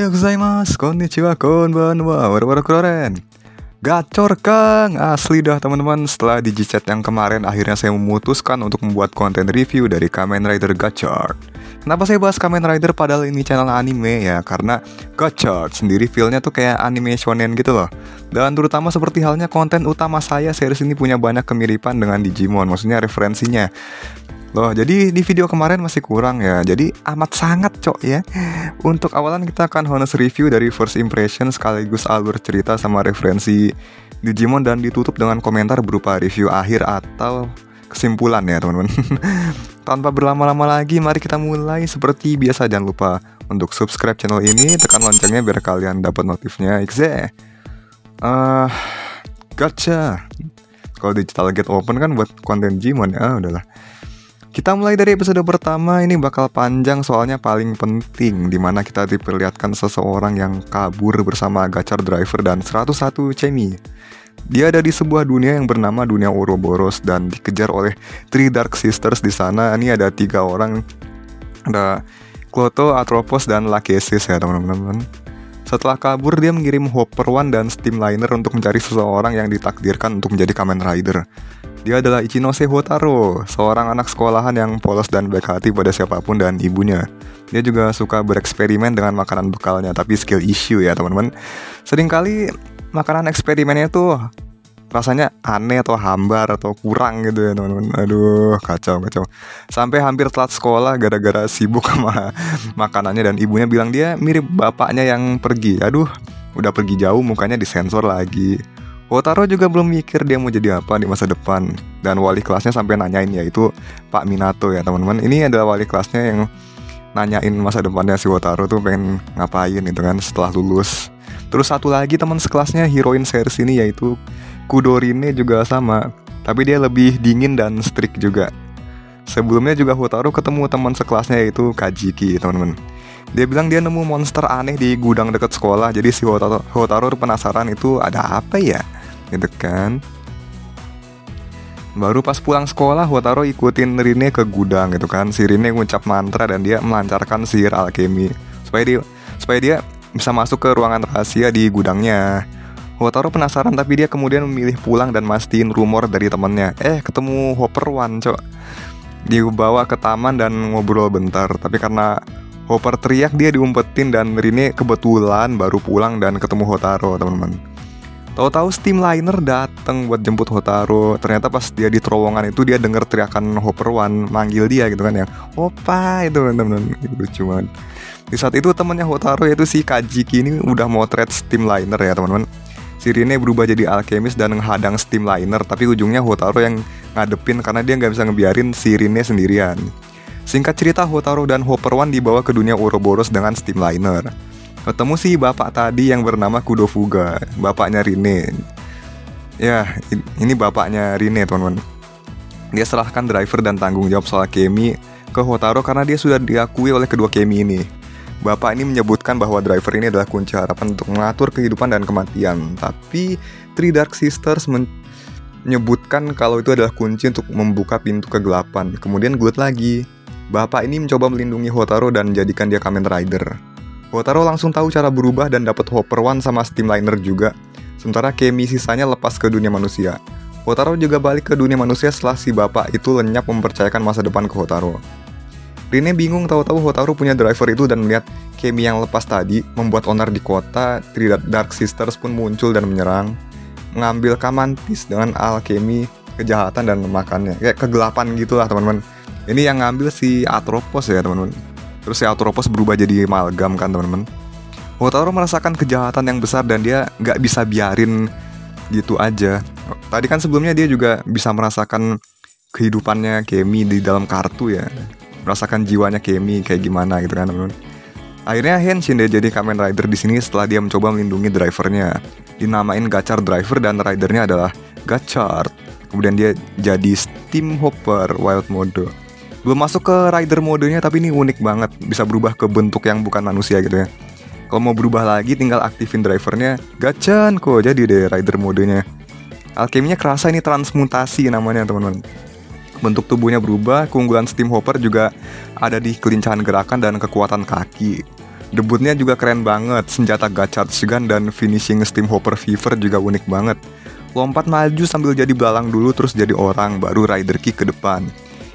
Ohayo gozaimasu, konnichiwa, konbanwa, wara-wara keren. Gacor Kang, asli dah teman-teman. Setelah digicet yang kemarin, akhirnya saya memutuskan untuk membuat konten review dari Kamen Rider Gachard. Kenapa saya bahas Kamen Rider padahal ini channel anime ya? Karena Gachard sendiri feel-nya tuh kayak anime shonen gitu loh. Dan terutama seperti halnya konten utama saya, series ini punya banyak kemiripan dengan Digimon, maksudnya referensinya. Loh, jadi di video kemarin masih kurang ya. Jadi amat sangat cok ya. Untuk awalan kita akan honest review dari first impression sekaligus alur cerita sama referensi Digimon dan ditutup dengan komentar berupa review akhir atau kesimpulan ya teman-teman. Tanpa berlama-lama lagi, mari kita mulai. Seperti biasa jangan lupa untuk subscribe channel ini, tekan loncengnya biar kalian dapat notifnya. Gacha. Kalau digital get open kan buat konten Digimon ya, udahlah. Kita mulai dari episode pertama, ini bakal panjang soalnya paling penting, dimana kita diperlihatkan seseorang yang kabur bersama Gachard Driver dan 101 Chemi. Dia ada di sebuah dunia yang bernama dunia Ouroboros dan dikejar oleh Three Dark Sisters di sana. Ini ada 3 orang, ada Kloto, Atropos, dan Lachesis ya teman-teman. Setelah kabur, dia mengirim Hopper One dan Steamliner untuk mencari seseorang yang ditakdirkan untuk menjadi Kamen Rider. Dia adalah Ichinose Hotaro, seorang anak sekolahan yang polos dan baik hati pada siapapun dan ibunya. Dia juga suka bereksperimen dengan makanan bekalnya, tapi skill issue ya teman-teman. Seringkali makanan eksperimennya tuh rasanya aneh atau hambar atau kurang gitu ya teman-teman. Aduh, kacau. Sampai hampir telat sekolah gara-gara sibuk sama makanannya dan ibunya bilang dia mirip bapaknya yang pergi. Aduh, udah pergi jauh mukanya disensor lagi. Hotaro juga belum mikir dia mau jadi apa di masa depan. Dan wali kelasnya sampai nanyain, yaitu Pak Minato ya teman-teman. Ini adalah wali kelasnya yang nanyain masa depannya si Hotaro tuh pengen ngapain gitu kan setelah lulus. Terus satu lagi teman sekelasnya heroin series ini yaitu Kudorine juga sama, tapi dia lebih dingin dan strict juga. Sebelumnya juga Hotaro ketemu teman sekelasnya yaitu Kajiki teman-teman. Dia bilang dia nemu monster aneh di gudang dekat sekolah. Jadi si Hotaro penasaran itu ada apa ya gitu kan. Baru pas pulang sekolah, Hotaro ikutin Rine ke gudang gitu kan. Si Rine ngucap mantra dan dia melancarkan sihir alkemi supaya dia bisa masuk ke ruangan rahasia di gudangnya. Hotaro penasaran tapi dia kemudian memilih pulang dan mastiin rumor dari temannya. Ketemu Hopper One cok. Dibawa ke taman dan ngobrol bentar. Tapi karena Hopper teriak, dia diumpetin dan Rine kebetulan baru pulang dan ketemu Hotaro teman-teman. Tahu-tahu Steamliner datang buat jemput Hotaro. Ternyata pas dia di terowongan itu dia denger teriakan Hopper One manggil dia gitu kan ya. Opa itu teman-teman, lucu banget. Di saat itu temannya Hotaro yaitu si Kajiki ini udah mau trade Steamliner ya teman-teman. Si Rine berubah jadi alkemis dan menghadang Steamliner, tapi ujungnya Hotaro yang ngadepin karena dia nggak bisa ngebiarin si Rine sendirian. Singkat cerita, Hotaro dan Hopper One dibawa ke dunia Ouroboros dengan Steamliner. Ketemu si bapak tadi yang bernama Kudofuga, bapaknya Rine. Ya, ini bapaknya Rine teman-teman. Dia serahkan driver dan tanggung jawab soal Kemi ke Hotaro karena dia sudah diakui oleh kedua Kemi ini. Bapak ini menyebutkan bahwa driver ini adalah kunci harapan untuk mengatur kehidupan dan kematian. Tapi Three Dark Sisters menyebutkan kalau itu adalah kunci untuk membuka pintu kegelapan. Kemudian gulat lagi. Bapak ini mencoba melindungi Hotaro dan menjadikan dia Kamen Rider. Hotaro langsung tahu cara berubah dan dapat Hopper One sama Steamliner juga. Sementara Kemi sisanya lepas ke dunia manusia. Hotaro juga balik ke dunia manusia setelah si bapak itu lenyap mempercayakan masa depan ke Hotaro. Rine bingung tahu-tahu Hotaro punya driver itu dan melihat Kemi yang lepas tadi membuat onar di kota. Three Dark Sisters pun muncul dan menyerang, mengambil Kamantis dengan alkemi kejahatan dan memakannya. Kayak kegelapan gitulah teman-teman. Ini yang ngambil si Atropos ya teman-teman. Terus si Atropos berubah jadi amalgam kan teman-teman. Hotaro merasakan kejahatan yang besar dan dia nggak bisa biarin gitu aja. Tadi kan sebelumnya dia juga bisa merasakan kehidupannya Kemi di dalam kartu ya. Merasakan jiwanya Kemi kayak gimana gitu kan teman-teman. Akhirnya Henshin dia jadi Kamen Rider di sini setelah dia mencoba melindungi drivernya. Dinamain Gachard Driver dan ridernya adalah Gachard. Kemudian dia jadi Steam Hopper Wild Mode. Belum masuk ke rider modenya tapi ini unik banget. Bisa berubah ke bentuk yang bukan manusia gitu ya. Kalau mau berubah lagi tinggal aktifin drivernya. Gachan kok jadi deh rider modenya. Alkeminya kerasa, ini transmutasi namanya teman-teman. Bentuk tubuhnya berubah. Keunggulan Steam Hopper juga ada di kelincahan gerakan dan kekuatan kaki. Debutnya juga keren banget, senjata Gacharge Gun dan finishing Steam Hopper Fever juga unik banget. Lompat maju sambil jadi belalang dulu terus jadi orang, baru Rider Kick ke depan.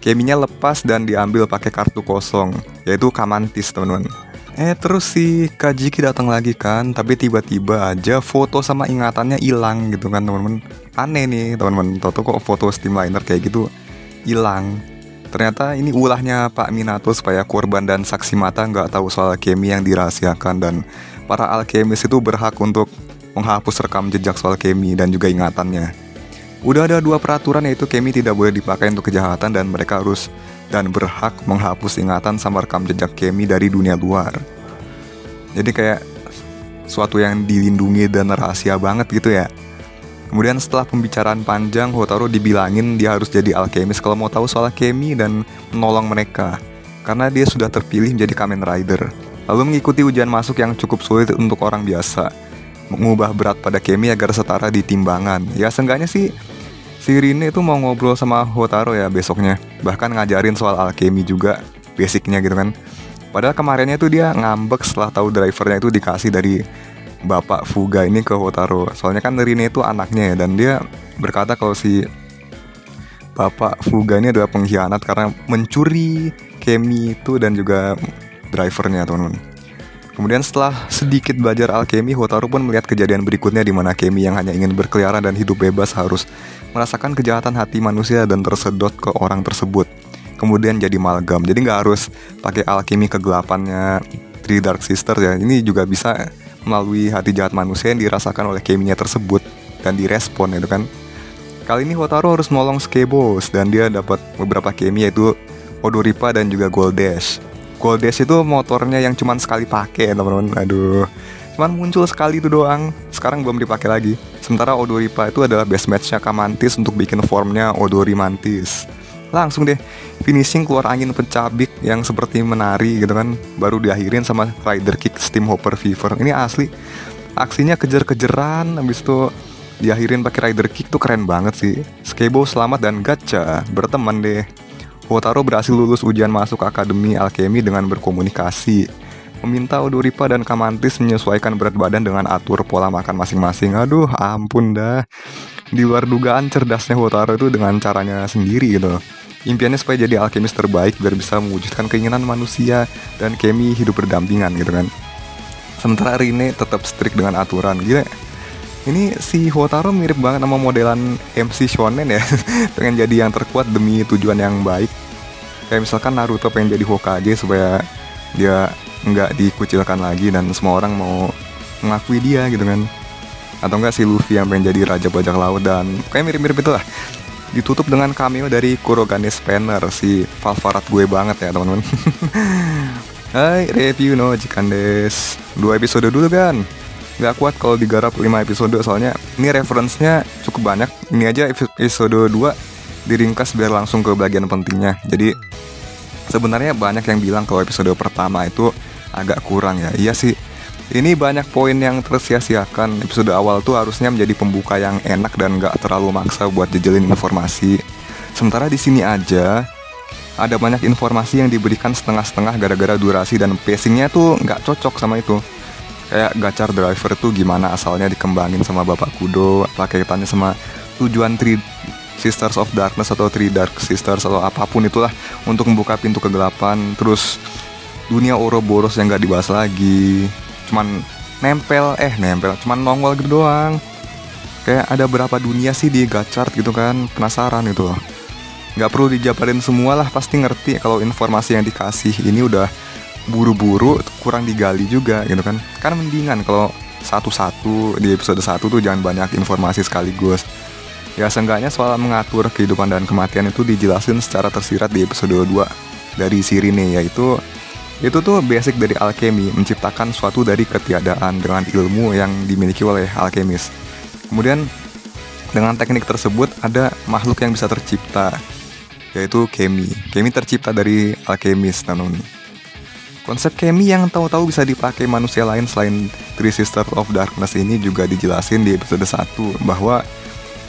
Keminya lepas dan diambil pakai kartu kosong, yaitu Kamantis teman-teman. Terus si Kajiki datang lagi kan, tapi tiba-tiba aja foto sama ingatannya hilang gitu kan teman-teman. Aneh nih teman-teman, toto kok foto Steamliner kayak gitu hilang. Ternyata ini ulahnya Pak Minato supaya korban dan saksi mata nggak tahu soal Kemi yang dirahasiakan, dan para alkemis itu berhak untuk menghapus rekam jejak soal Kemi dan juga ingatannya. Udah ada 2 peraturan, yaitu Kemi tidak boleh dipakai untuk kejahatan dan mereka harus dan berhak menghapus ingatan sama rekam jejak Kemi dari dunia luar. Jadi kayak suatu yang dilindungi dan rahasia banget gitu ya. Kemudian setelah pembicaraan panjang, Hotaru dibilangin dia harus jadi alkemis kalau mau tahu soal Kemi dan menolong mereka, karena dia sudah terpilih menjadi Kamen Rider. Lalu mengikuti ujian masuk yang cukup sulit untuk orang biasa, mengubah berat pada Kemi agar setara di timbangan. Ya seenggaknya sih si Rine itu mau ngobrol sama Hotaru ya besoknya, bahkan ngajarin soal alkemi juga, basicnya gitu kan. Padahal kemarinnya tuh dia ngambek setelah tahu drivernya itu dikasih dari Bapak Fuga ini ke Hotaru. Soalnya kan Rine itu anaknya ya, dan dia berkata kalau si Bapak Fuga ini adalah pengkhianat karena mencuri Kemi itu dan juga drivernya teman-teman. Kemudian setelah sedikit belajar alkemi, Hotaru pun melihat kejadian berikutnya di mana Kemi yang hanya ingin berkeliaran dan hidup bebas harus merasakan kejahatan hati manusia dan tersedot ke orang tersebut. Kemudian jadi amalgam. Jadi nggak harus pakai alkemi kegelapannya Three Dark Sisters ya. Ini juga bisa melalui hati jahat manusia yang dirasakan oleh Keminya tersebut dan direspon itu kan. Kali ini Hotaru harus menolong Skebos dan dia dapat beberapa Kemi, yaitu Odoripa dan juga Goldash. Goldash itu motornya yang cuman sekali pakai teman-teman. Aduh, cuman muncul sekali itu doang, sekarang belum dipakai lagi. Sementara Odoripa itu adalah best matchnya Kamantis untuk bikin formnya Odorimantis. Langsung deh finishing keluar angin pencabik yang seperti menari gitu kan, baru diakhirin sama Rider Kick Steam Hopper Fever. Ini asli aksinya kejar-kejaran, habis itu diakhirin pakai Rider Kick tuh keren banget sih. Skebo selamat dan gacha berteman deh. Hotaru berhasil lulus ujian masuk Akademi Alkemi dengan berkomunikasi, meminta Odoripa dan Kamantis menyesuaikan berat badan dengan atur pola makan masing-masing. Aduh ampun dah, di luar dugaan cerdasnya Hotaru itu dengan caranya sendiri gitu. Impiannya supaya jadi alkemis terbaik biar bisa mewujudkan keinginan manusia dan Kemi hidup berdampingan gitu kan. Sementara Rine tetap strict dengan aturan. Gila, ini si Hotaru mirip banget sama modelan MC Shonen ya. Pengen jadi yang terkuat demi tujuan yang baik. Kayak misalkan Naruto pengen jadi Hokage supaya dia nggak dikucilkan lagi dan semua orang mau mengakui dia gitu kan. Atau enggak si Luffy yang pengen jadi Raja Bajak Laut, dan kayak mirip-mirip itulah. Ditutup dengan cameo dari Kurogane Spanner, si favorit gue banget ya teman-teman. Hai, review no Jikan des. 2 episode dulu kan. Gak kuat kalau digarap 5 episode, soalnya ini reference-nya cukup banyak. Ini aja episode 2 diringkas biar langsung ke bagian pentingnya. Jadi sebenarnya banyak yang bilang kalau episode pertama itu agak kurang ya. Iya sih, ini banyak poin yang tersia-siakan. Episode awal tuh harusnya menjadi pembuka yang enak dan gak terlalu maksa buat jejelin informasi. Sementara di sini aja ada banyak informasi yang diberikan setengah-setengah gara-gara durasi dan pacingnya tuh gak cocok sama itu. Kayak Gachar Driver tuh gimana asalnya dikembangin sama Bapak Kudo, apa kaitannya sama tujuan Three Sisters of Darkness atau Three Dark Sisters atau apapun itulah untuk membuka pintu kegelapan. Terus dunia Ouroboros yang gak dibahas lagi, cuman nempel, cuman nongol gitu doang. Kayak ada berapa dunia sih di Gachard gitu kan, penasaran gitu loh. Gak perlu dijabarin semua lah, pasti ngerti kalau informasi yang dikasih ini udah buru-buru, kurang digali juga gitu kan. Kan mendingan kalau satu-satu di episode 1 tuh jangan banyak informasi sekaligus. Ya seenggaknya soal mengatur kehidupan dan kematian itu dijelasin secara tersirat di episode 2 dari Rine, yaitu itu tuh basic dari alkemi, menciptakan suatu dari ketiadaan dengan ilmu yang dimiliki oleh alkemis. Kemudian dengan teknik tersebut ada makhluk yang bisa tercipta, yaitu Kemi. Kemi tercipta dari alkemis teman-teman. Konsep Kemi yang tahu-tahu bisa dipakai manusia lain selain Three Sisters of Darkness ini juga dijelasin di episode 1, bahwa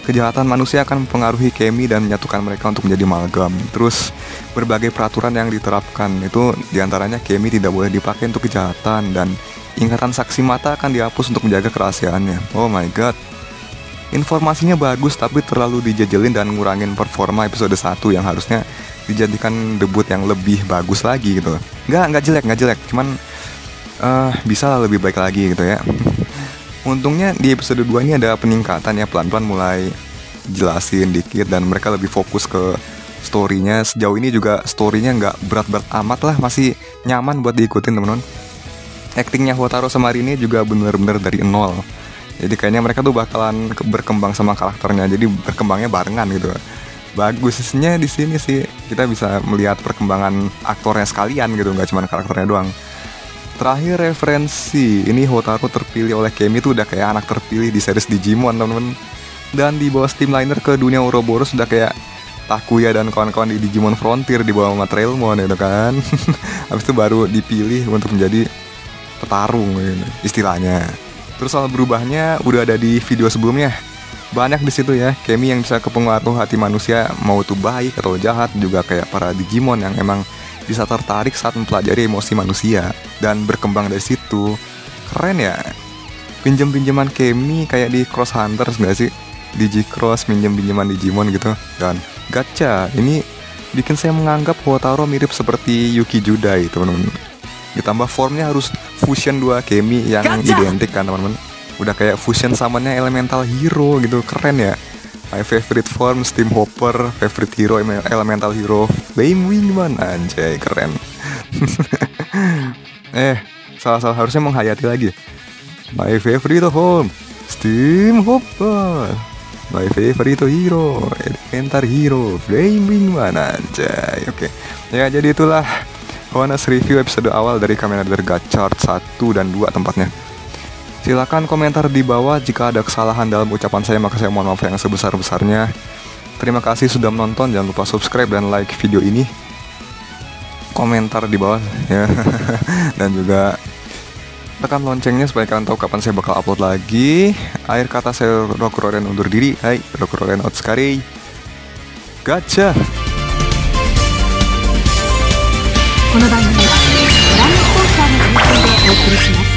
Kejahatan manusia akan mempengaruhi Kemi dan menyatukan mereka untuk menjadi amalgam. Terus berbagai peraturan yang diterapkan itu diantaranya Kemi tidak boleh dipakai untuk kejahatan dan ingatan saksi mata akan dihapus untuk menjaga kerahasiaannya. Oh my god. Informasinya bagus tapi terlalu dijajelin dan ngurangin performa episode 1 yang harusnya dijadikan debut yang lebih bagus lagi gitu. Nggak jelek, cuman bisa lah lebih baik lagi gitu ya. Untungnya di episode 2 ini ada peningkatan ya, pelan-pelan mulai jelasin dikit dan mereka lebih fokus ke story-nya. Sejauh ini juga story-nya nggak berat-berat amat lah, masih nyaman buat diikutin teman-teman. Actingnya Houtaro sama Rin juga bener-bener dari nol. Jadi kayaknya mereka tuh bakalan berkembang sama karakternya, jadi berkembangnya barengan gitu. Bagusnya di sini sih kita bisa melihat perkembangan aktornya sekalian gitu, nggak cuma karakternya doang. Terakhir referensi, ini Houtaro terpilih oleh Kemi tuh udah kayak anak terpilih di series Digimon temen-temen. Dan di bawah Streamliner ke dunia Ouroboros sudah kayak Takuya dan kawan-kawan di Digimon Frontier di bawah Matrailmon gitu kan. Habis itu baru dipilih untuk menjadi petarung gitu, istilahnya. Terus soal berubahnya udah ada di video sebelumnya. Banyak di situ ya, Kemi yang bisa kepengaruh hati manusia mau itu baik atau jahat, juga kayak para Digimon yang emang bisa tertarik saat mempelajari emosi manusia dan berkembang dari situ. Keren ya. Pinjem-pinjeman Kemi kayak di Cross Hunters gak sih? Digicross pinjem-pinjeman Digimon gitu. Dan gacha, ini bikin saya menganggap Houtaro mirip seperti Yuki Judai teman-teman. Ditambah formnya harus fusion 2 Kemi yang identik kan teman-teman. Udah kayak fusion samanya Elemental Hero gitu, keren ya. My favorite form Steam Hopper, favorite hero Elemental Hero Flame Wingman, anjay keren. Salah harusnya menghayati lagi. My favorite home Steam Hopper, my favorite hero Elemental Hero Flame Wingman, anjay. Oke. Ya jadi itulah Honest review episode awal dari Kamen Rider Gachard 1 dan 2 tempatnya. Silakan komentar di bawah jika ada kesalahan dalam ucapan saya, maka saya mohon maaf yang sebesar-besarnya. Terima kasih sudah menonton, jangan lupa subscribe dan like video ini. Komentar di bawah ya. Dan juga tekan loncengnya supaya kalian tahu kapan saya bakal upload lagi. Akhir kata saya Rokuroren undur diri. Hai, Rokuroren out sekali. Gacha. この番組はご覧のスポンサーの提供でお送りします。